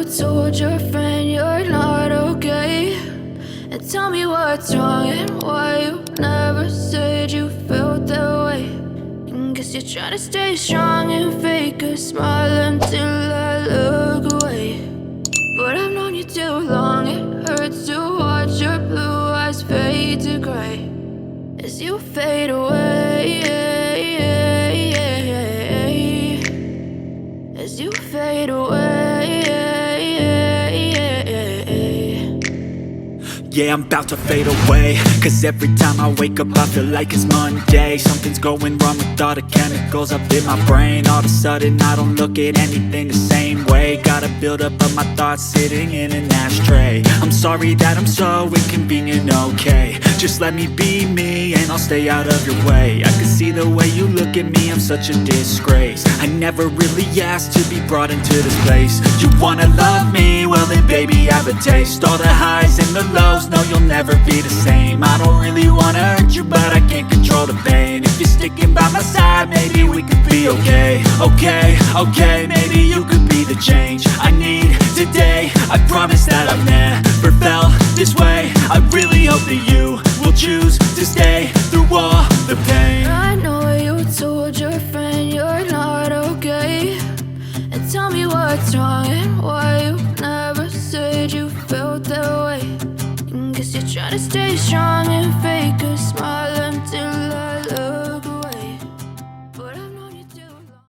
told your friend you're not okay, and tell me what's wrong and why you never said you felt that way. And guess you're trying to stay strong and fake a smile until I look away. But I've known you too long, it hurts to watch your blue eyes fade to gray as you fade away, as you fade away. Yeah, I'm about to fade away, cause every time I wake up I feel like it's Monday. Something's going wrong with all the chemicals up in my brain. All of a sudden I don't look at anything the same way. Gotta build up of my thoughts sitting in an ashtray. I'm sorry that I'm so inconvenient, okay. Just let me be me and I'll stay out of your way. I can see the way you look at me, I'm such a disgrace. I never really asked to be brought into this place. You wanna love me? Well then baby have a taste. All the highs and the lows, no you'll never be the same. I don't really wanna hurt you but I can't control the pain. If you're sticking by my side, maybe we could be okay. Okay, maybe you could be the change I need today. I promise that I've never felt this way. I really hope that you will choose to stay through all the pain. I know you told your friend you're not okay, and tell me what's wrong and why you never said you felt that way. And guess you're trying to stay strong and fake